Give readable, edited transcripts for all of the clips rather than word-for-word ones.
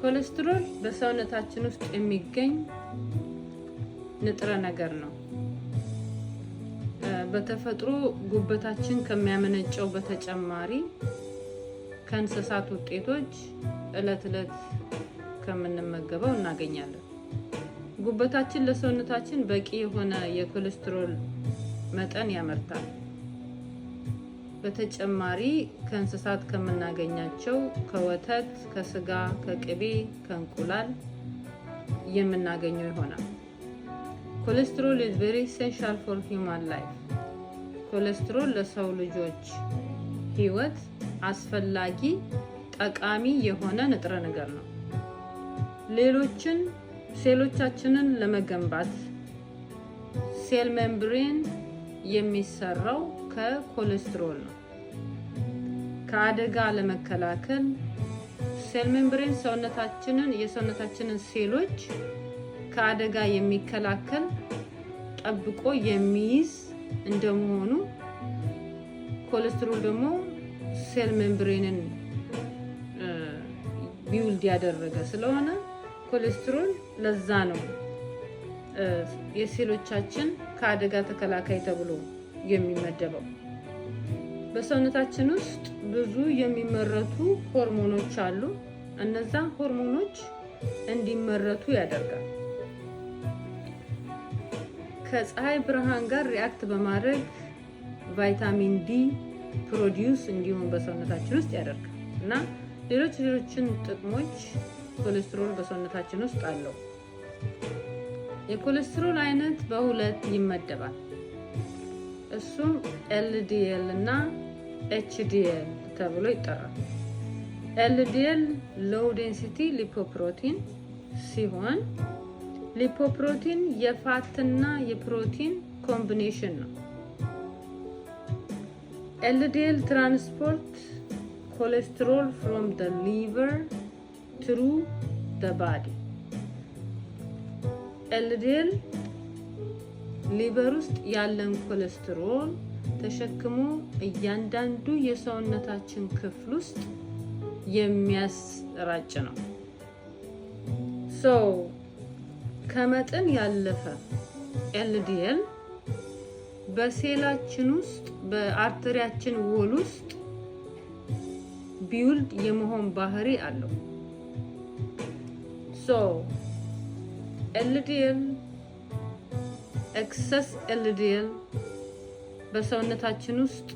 ኮሌስትሮል በሰውነታችን ውስጥ የሚገኝ ንጥረ ነገር ነው። በተፈጥሮ ጉበታችን ከሚያመነጨው በተጨማሪ ከእንስሳት ውጤቶች እለት ከምንመገበው እናገኛለን። ጉበታችን ለሰውነታችን በቂ የሆነ የኮሌስትሮል መጠን ያመርታል። በተጨማሪ ከእንስሳት ከምናገኛቸው ከወተት፣ ከስጋ፣ ከቅቤ፣ ከእንቁላል የምናገኘው ይሆናል። ኮሌስትሮል is very essential for human life. ኮሌስትሮል ለሰው ልጆች ህይወት አስፈላጊ ጠቃሚ የሆነ ንጥረ ነገር ነው። ሴሎቻችንን ለመገንባት ሴል ሜምብሬን የሚሰራው ከኮሌስትሮል ነው። ከአደጋ ለመከላከል ሴል ሜምብሬን የሰውነታችንን ሴሎች ከአደጋ የሚከላከል ጠብቆ የሚይዝ እንደመሆኑ ኮሌስትሮል ደግሞ ሴል ሜምብሬንን ቢውልድ ያደረገ ስለሆነ ኮሌስትሮል ለዛ ነው የሴሎቻችን ከአደጋ ተከላካይ ተብሎ የሚመደበው። በሰውነታችን ውስጥ ብዙ የሚመረቱ ሆርሞኖች አሉ። እነዛ ሆርሞኖች እንዲመረቱ ያደርጋል። ከፀሐይ ብርሃን ጋር ሪአክት በማድረግ ቫይታሚን ዲ ፕሮዲዩስ እንዲሆን በሰውነታችን ውስጥ ያደርጋል እና ሌሎችን ጥቅሞች ኮሌስትሮል በሰውነታችን ውስጥ አለው። የኮሌስትሮል አይነት በሁለት ይመደባል። እሱም ኤልዲኤል እና ኤችዲኤል ተብሎ ይጠራል። ኤልዲኤል ሎው ዴንሲቲ ሊፖፕሮቲን ሲሆን ሊፖፕሮቲን የፋትና የፕሮቲን ኮምቢኔሽን ነው። ኤልዲኤል ትራንስፖርት ኮሌስትሮል from the liver through the body. ኤልዲኤል ሊቨር ውስጥ ያለን ኮሌስትሮል ተሸክሞ እያንዳንዱ የሰውነታችን ክፍል ውስጥ የሚያሰራጭ ነው። ከመጠን ያለፈ ኤልዲኤል በሴላችን ውስጥ በአርተሪያችን ወል ውስጥ ቢውልድ የመሆን ባህሪ አለው። ኤልዲኤል ኤክሰስ ኤልዲኤል በሰውነታችን ውስጥ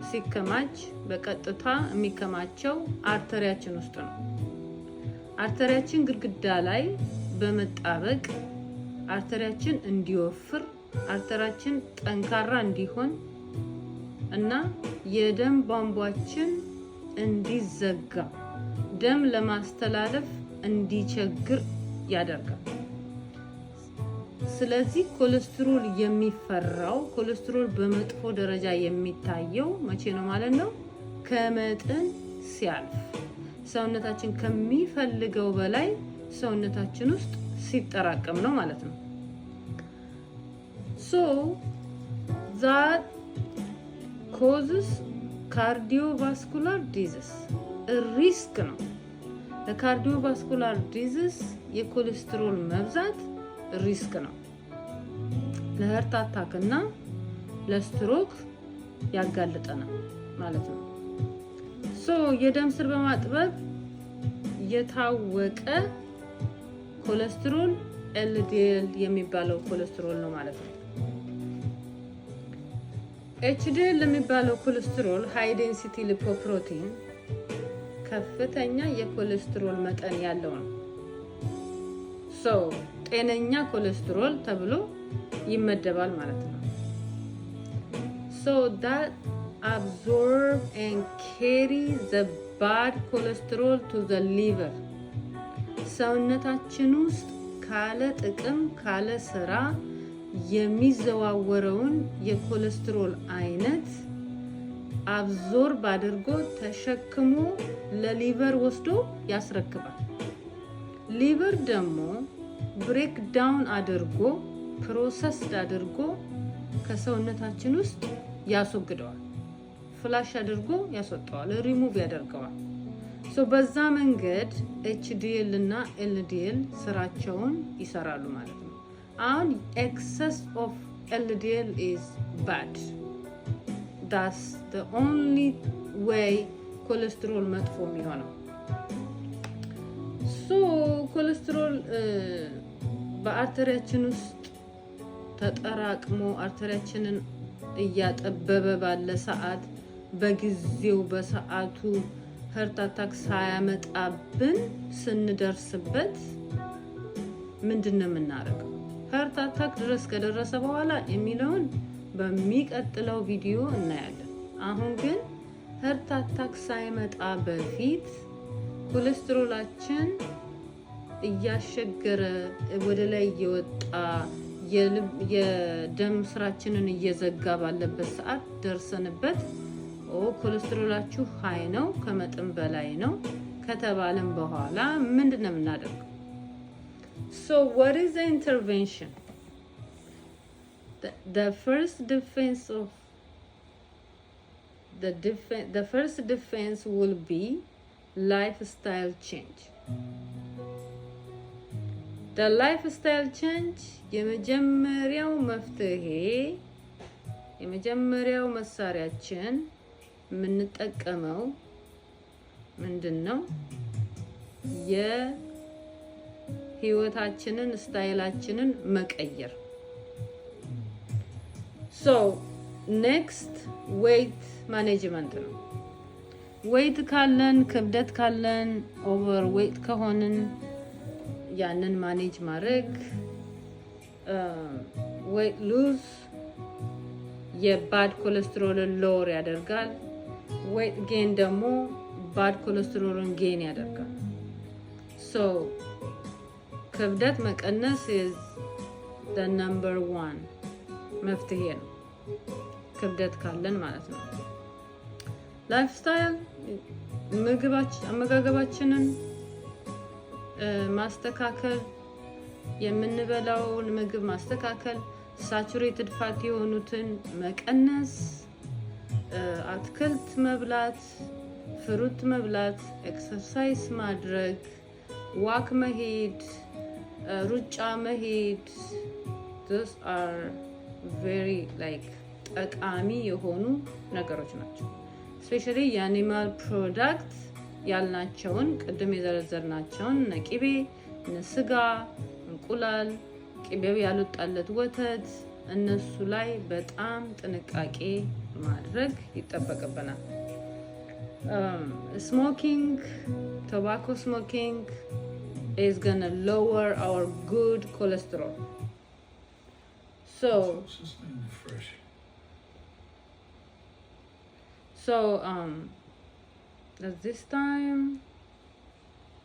ሲከማች በቀጥታ የሚከማቸው አርተሪያችን ውስጥ ነው። አርተሪያችን ግድግዳ ላይ በመጣበቅ አርተሪያችን እንዲወፍር፣ አርተሪያችን ጠንካራ እንዲሆን እና የደም ቧንቧችን እንዲዘጋ፣ ደም ለማስተላለፍ እንዲቸግር ያደርጋል። ስለዚህ ኮሌስትሮል የሚፈራው ኮሌስትሮል በመጥፎ ደረጃ የሚታየው መቼ ነው ማለት ነው? ከመጠን ሲያልፍ፣ ሰውነታችን ከሚፈልገው በላይ ሰውነታችን ውስጥ ሲጠራቀም ነው ማለት ነው። that causes cardiovascular disease ሪስክ ነው። ለካርዲዮቫስኩላር ዲዚዝ የኮሌስትሮል መብዛት ሪስክ ነው። ለሀርት አታክ እና ለስትሮክ ያጋልጠናል ማለት ነው። የደም ስር በማጥበብ የታወቀ ኮሌስትሮል ኤልዲኤል የሚባለው ኮሌስትሮል ነው ማለት ነው። ኤችዲኤል የሚባለው ኮሌስትሮል ሃይ ዴንሲቲ ሊፖፕሮቲን ከፍተኛ የኮሌስትሮል መጠን ያለው ነው። ጤነኛ ኮሌስትሮል ተብሎ ይመደባል ማለት ነው። that absorb and carry the bad cholesterol to the liver. ሰውነታችን ውስጥ ካለ ጥቅም ካለ ስራ የሚዘዋወረውን የኮሌስትሮል አይነት አብዞርብ አድርጎ ተሸክሞ ለሊቨር ወስዶ ያስረክባል። ሊቨር ደግሞ ብሬክ ዳውን አድርጎ ፕሮሰስድ አድርጎ ከሰውነታችን ውስጥ ያስወግደዋል። ፍላሽ አድርጎ ያስወጣዋል፣ ሪሙቭ ያደርገዋል። ሶ በዛ መንገድ ኤችዲኤል እና ኤልዲኤል ስራቸውን ይሰራሉ ማለት ነው። አሁን ኤክሰስ ኦፍ ኤልዲኤል ኢዝ ባድ። ዳትስ ዘ ኦንሊ ዌይ ኮሌስትሮል መጥፎ የሚሆነው። ሶ ኮሌስትሮል በአርተሪያችን ውስጥ ተጠራቅሞ አርተሪያችንን እያጠበበ ባለ ሰዓት በጊዜው በሰዓቱ ሀርት አታክ ሳያመጣብን ስንደርስበት ምንድን ነው የምናደርገው? ሀርት አታክ ድረስ ከደረሰ በኋላ የሚለውን በሚቀጥለው ቪዲዮ እናያለን። አሁን ግን ሀርት አታክ ሳይመጣ በፊት ኮሌስትሮላችን እያሸገረ ወደ ላይ እየወጣ የደም ስራችንን እየዘጋ ባለበት ሰዓት ደርሰንበት ኮሌስትሮላችሁ ሃይ ነው ከመጠን በላይ ነው ከተባለም በኋላ ምንድን ነው የምናደርገው? So what is the intervention? The first defense will be lifestyle change. The lifestyle change የመጀመሪያው መፍትሄ የመጀመሪያው መሳሪያችን የምንጠቀመው ምንድነው? የህይወታችንን ስታይላችንን መቀየር። So next weight management ነው። ዌይት ካለን ክብደት ካለን ኦቨር ዌይት ከሆንን ያንን ማኔጅ ማድረግ። ዌይት ሉዝ የባድ ኮሌስትሮልን ሎወር ያደርጋል። ዌይት ጌን ደግሞ ባድ ኮሌስትሮልን ጌን ያደርጋል። ሶ ክብደት መቀነስ is the number one መፍትሄ ነው፣ ክብደት ካለን ማለት ነው። ላይፍስታይል አመጋገባችንን ማስተካከል፣ የምንበላውን ምግብ ማስተካከል፣ ሳቹሬትድ ፋት የሆኑትን መቀነስ፣ አትክልት መብላት፣ ፍሩት መብላት፣ ኤክሰርሳይዝ ማድረግ፣ ዋክ መሄድ፣ ሩጫ መሄድ those are very ጠቃሚ የሆኑ ነገሮች ናቸው። ስፔሻሊ የአኒማል ፕሮዳክት ያልናቸውን ቅድም የዘረዘርናቸውን ቅቤ፣ ስጋ፣ እንቁላል፣ ቅቤው ያልወጣለት ወተት እነሱ ላይ በጣም ጥንቃቄ ማድረግ ይጠበቅብናል። ስሞኪንግ ቶባኮ ስሞኪንግ is gonna lower our good cholesterol. So at this time